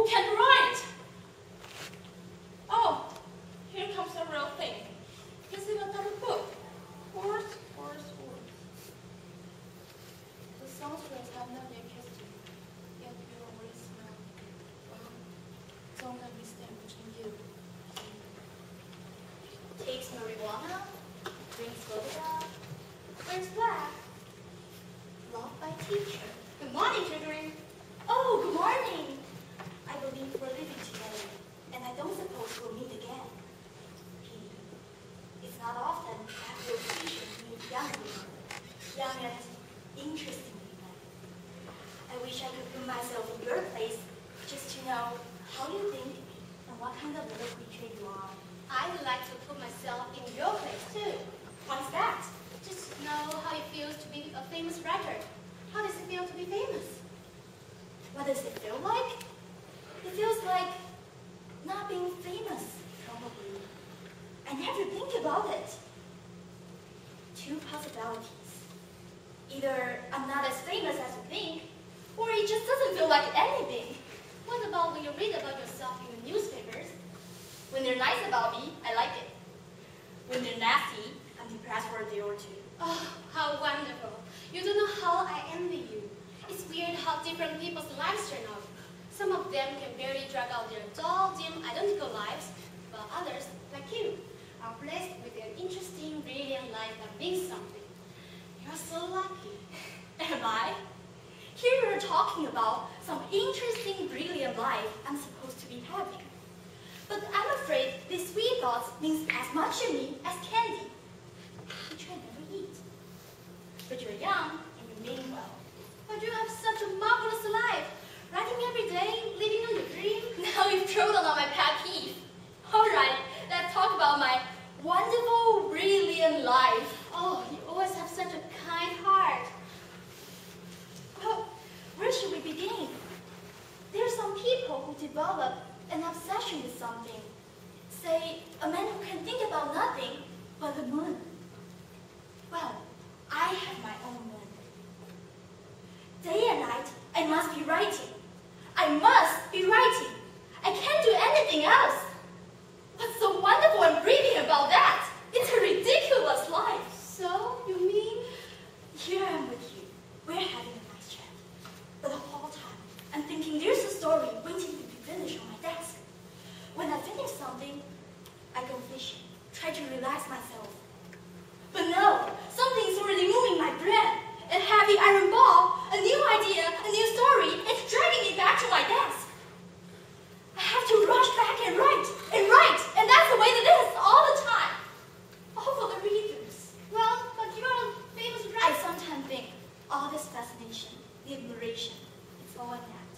who can write. Oh, here comes the real thing. Is it another book? Words. The songstrings have not yet kissed you, yet you already smell. Well, don't let me stand between you. Takes marijuana, drinks vodka, wears black. Loved by teacher. Good morning, children. Oh, good morning. I believe we're leaving today, and I don't suppose we'll meet again. It's not often that the occasion to meet young people, young and interesting people. I wish I could put myself in your place just to know how you think and what kind of little creature you are. I would like to put myself in your place too. What's that? Just to know how it feels to be a famous writer. How does it feel to be famous? What does it feel like? It feels like not being famous, probably. I never think about it. Two possibilities. Either I'm not as famous as you think, or it just doesn't feel like anything. What about when you read about yourself in the newspapers? When they're nice about me, I like it. When they're nasty, I'm depressed for a day or two. Oh, how wonderful. You don't know how I envy you. It's weird how different people's lives turn out. Some of them can barely drag out their dull, dim, identical lives, while others, like you, are blessed with an interesting, brilliant life that means something. You're so lucky. Am I? Here you're talking about some interesting, brilliant life I'm supposed to be having. But I'm afraid these sweet thoughts means as much to me as candy, which I never eat. But you're young and you mean well. But you have such a marvelous life, writing every day, living on your dream. Now you've thrown on my pet peeve. All right, let's talk about my wonderful, brilliant life. Oh, you always have such a kind heart. Well, where should we begin? There are some people who develop an obsession with something. Say, a man who can think about nothing but the moon. Well, I have my own moon. Day and night, I must be writing. I must be writing. I can't do anything else. What's so wonderful and brilliant about that? It's a ridiculous life. So, you mean? Here I am with you. We're having a nice chat. But the whole time, I'm thinking there's a story waiting to be finished on my desk. When I finish something, I go fishing, try to relax myself. But no, something's already moving my brain. A heavy iron ball, a new idea, a new story, it's dragging me back to my desk. I have to rush back and write, and that's the way it is all the time. All for the readers. Well, but you're a famous writer. I sometimes think all this fascination, the admiration, it's all an act.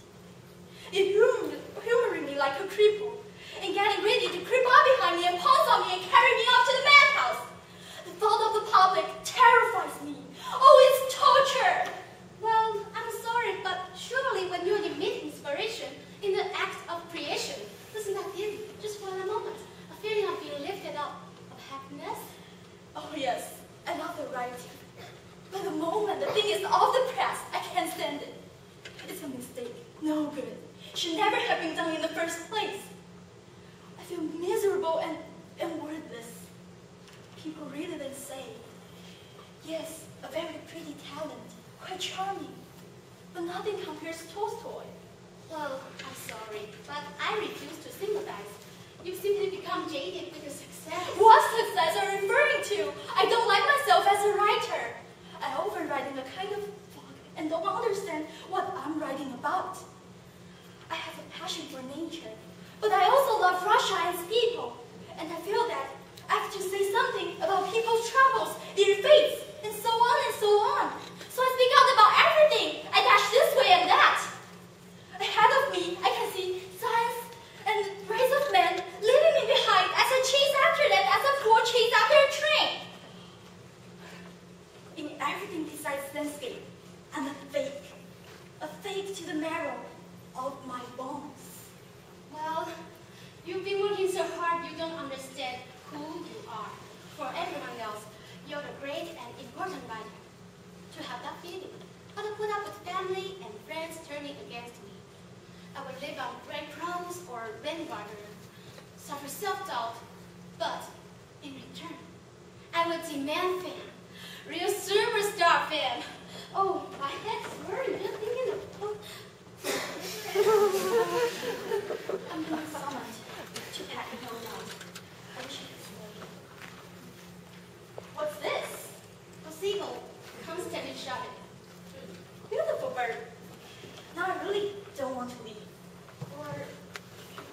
It's humoring me like a cripple, and getting ready to creep up behind me and pounce on me and carry me off to the madhouse. The thought of the public terrifies me. Oh, it's torture! Well, I'm sorry, but surely when you emit inspiration in the act of creation, doesn't that give you, just for a moment, a feeling of being lifted up, of happiness? Oh yes, I love the writing. But the moment the thing is off the press, I can't stand it. It's a mistake, no good. Should never have been done in the first place. I feel miserable and worthless. People read it and say, yes, a very pretty talent, quite charming, but nothing compares to Tolstoy. Well, I'm sorry, but I refuse to sympathize. You've simply become jaded with your success. What success are you referring to? I don't like myself as a writer. I often write in a kind of fog and don't understand what I'm writing about. I have a passion for nature, but I also love Russia and its people, and I feel that I have to say something about people's troubles, their fates, and so on and so on. So I speak out about everything. I dash this way and that. Ahead of me, I can see science and race of men leaving me behind as I chase after them as a fool chase after a train. In everything besides landscape, I'm a fake to the marrow of my bones. Well, you've been working so hard you live on breadcrumbs or butter, suffer self-doubt, but in return, I will demand fame, real superstar fame. Oh, my head's hurting just thinking of. I'm being summoned to pack a note out. I wish I could stay. What's this? A seagull, constantly shouting. Beautiful bird. Now I really don't want to leave. Or should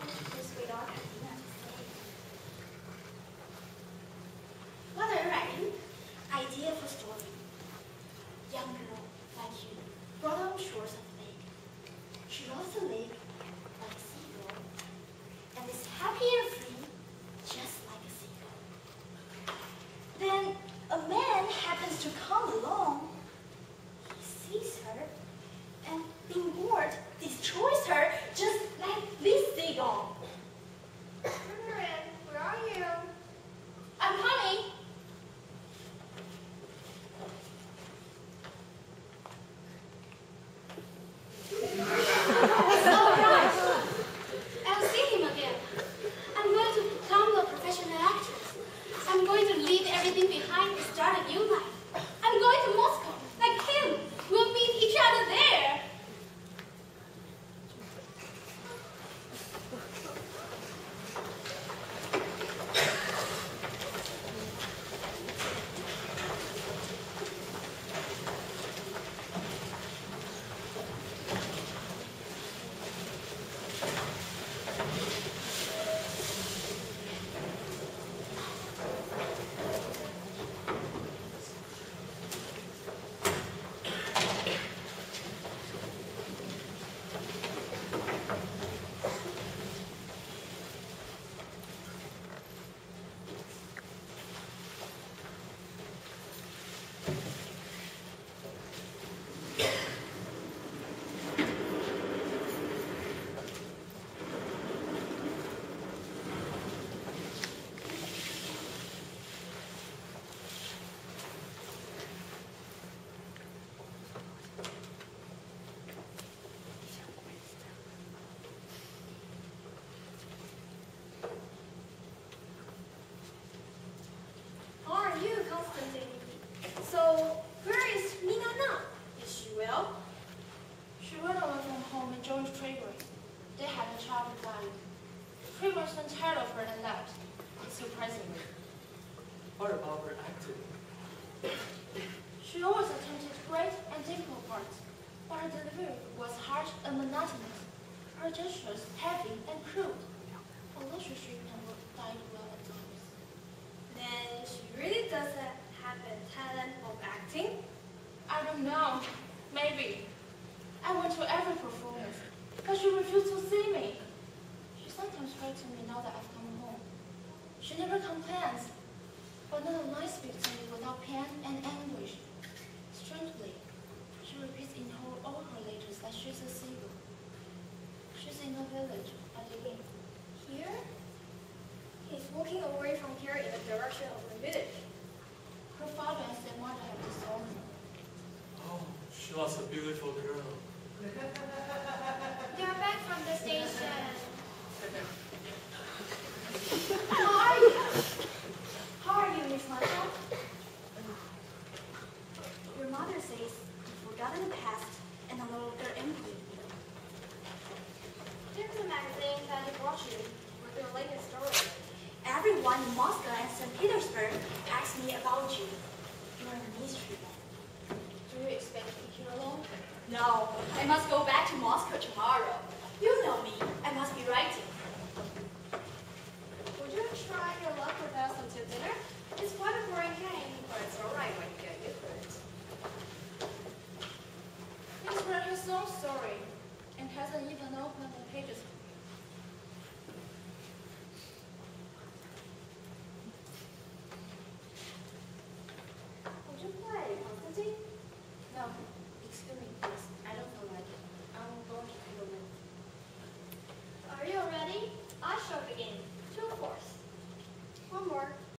I just wait on Katina to stay? What are you writing? Idea for story. Young girl like you brought on shores of the lake. She loves the lake like a seagull and is happy and free just like a seagull. Then a man happens to come along. He sees her and being bored destroys her just like this seagull. Marin, where are you? I'm coming. All right. I'll see him again. I'm going to become a professional actress. I'm going to leave everything behind and start a new life. I'm going to Moscow, like him. We'll meet each other there. So, where is Mina now? Is she well? She ran away from home and joined Trigger. They had a child who died. Trigger was tired of her and left, surprisingly. What about her acting? She always attempted great and difficult parts, but her delivery was harsh and monotonous. Her gestures heavy and crude. Although she never died well at times. Then she really doesn't have a talent of acting? I don't know. Maybe. I went to every performance, but she refused to see me. She sometimes writes to me now that I've come home. She never complains, but not a line speaks to me without pain and anguish. Strangely, she repeats in all her letters that she's a seagull. She's in a village at the inn. Here? He's walking away from here in the direction of the village. Her father and stepmother have disowned her. Oh, she was a beautiful girl. They're back from the station. How are you? How are you, Miss Marshall? Your mother says you've forgotten the past and are no longer angry. Here's a magazine that I brought you with your latest story. Everyone in Moscow and St. Petersburg asks me about you. You're a mystery man. Do you expect to be here alone? No, I must go back to Moscow tomorrow. You know me. I must be writing. Would you try your luck with us until dinner? It's quite a boring game, but it's alright when you get used to it. He's read his own story and hasn't even opened the pages. Would you play, Constantine? No, excuse me.